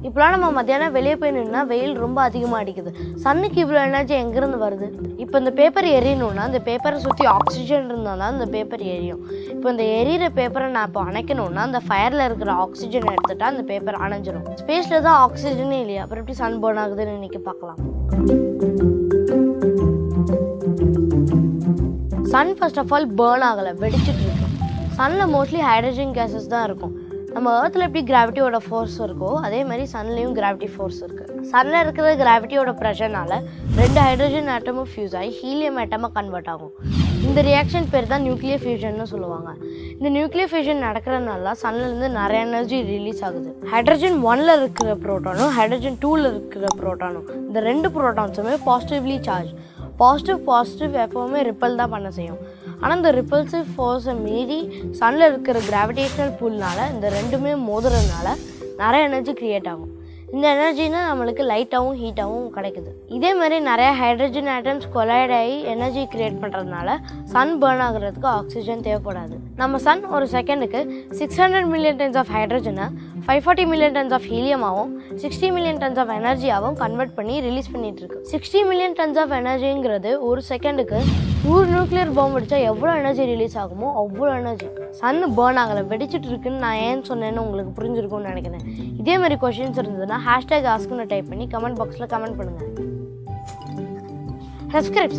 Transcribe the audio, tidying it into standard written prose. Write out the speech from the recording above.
இப்போலாம் நம்ம மத்தியானம் வெளியே போய் நின்னா வெயில் ரொம்ப அதிகமாக அடிக்குது. சன்னுக்கு இவ்வளோ எனர்ஜி எங்கேருந்து வருது? இப்போ இந்த பேப்பர் எரியணும்னா இந்த பேப்பரை சுற்றி ஆக்சிஜன் இருந்தால் தான் இந்த பேப்பர் எரியும். இப்போ இந்த எரியிற பேப்பரை நான் இப்போ அணைக்கணும்னா அந்த ஃபயரில் இருக்கிற ஆக்சிஜன் எடுத்துட்டா அந்த பேப்பர் அணைஞ்சிரும். ஸ்பேஸில் தான் ஆக்சிஜனே இல்லையா, அப்புறம் எப்படி சன் பர்ன் ஆகுதுன்னு இன்னைக்கு பார்க்கலாம். Sun first of all burn ஆகலை, வெடிச்சிட்டு இருக்கு. சன்னில் மோஸ்ட்லி ஹைட்ரஜன் கேஸஸ் தான் இருக்கும். நம்ம ஏர்த்தில் எப்படி கிராவிட்டியோட ஃபோர்ஸ் இருக்கோ அதே மாதிரி சன்லேயும் கிராவிட்டி ஃபோர்ஸ் இருக்குது. சன்னில் இருக்கிற கிராவிட்டியோட ப்ரெஷர்னால 2 ஹைட்ரஜன் ஆட்டமும் ஃபியூஸ் ஆகி ஹீலியம் ஆட்டமாக கன்வெர்ட் ஆகும். இந்த ரியாக்ஷன் பேர் தான் நியூக்ளியர் ஃபியூஷன்னு சொல்லுவாங்க. இந்த நியூக்ளியர் ஃபியூஷன் நடக்கிறதுனால சன்லேருந்து நிறைய எனர்ஜி ரிலீஸ் ஆகுது. ஹைட்ரஜன் 1ல் இருக்கிற ப்ரோட்டானும் ஹைட்ரஜன் 2ல் இருக்கிற ப்ரோட்டானும் இந்த 2 ப்ரோட்டான்ஸுமே பாசிட்டிவ்லி சார்ஜ். பாசிட்டிவ் எப்போவுமே ரிப்பல் தான் பண்ண செய்யும். ஆனால் இந்த ரிப்பல்சிவ் ஃபோர்ஸை மீறி சன்னில் இருக்கிற கிராவிடேஷனல் புல்னால இந்த ரெண்டுமே மோதுறதுனால நிறைய எனர்ஜி க்ரியேட் ஆகும். இந்த எனர்ஜினா நம்மளுக்கு லைட்டாகவும் ஹீட்டாகவும் கிடைக்குது. இதே மாதிரி நிறைய ஹைட்ரஜன் ஆட்டம்ஸ் கொலைட் ஆகி எனர்ஜி க்ரியேட் பண்ணுறதுனால சன் பர்ன் ஆகுறதுக்கு ஆக்சிஜன் தேவைப்படாது. நம்ம சன் ஒரு செகண்டுக்கு 600 மில்லியன் டன்ஸ் ஆஃப் ஹைட்ரஜனை 540 மில்லியன் டன்ஸ் ஆஃப் ஹீலியமாகவும் 60 மில்லியன் டன்ஸ் ஆஃப் எனர்ஜியாகவும் கன்வெர்ட் பண்ணி ரிலீஸ் பண்ணிட்டு இருக்கு. 60 மில்லியன் டன்ஸ் ஆஃப் எனர்ஜிங்கிறது ஒரு செகண்டுக்கு 100 நியூக்ளியர் பாம்பு அடித்தா எவ்வளோ எனர்ஜி ரிலீஸ் ஆகுமோ அவ்வளோ எனர்ஜி. சன்னு பர்ன் ஆகலை, வெடிச்சிட்டு இருக்குன்னு நான் ஏன் சொன்னேன்னு உங்களுக்கு புரிஞ்சிருக்கும்னு நினைக்கிறேன். இதே மாதிரி கொஷின்ஸ் இருந்ததுன்னா #askன்னு டைப் பண்ணி கமெண்ட் பாக்ஸில் கமெண்ட் பண்ணுங்கள். சப்ஸ்கிரைப்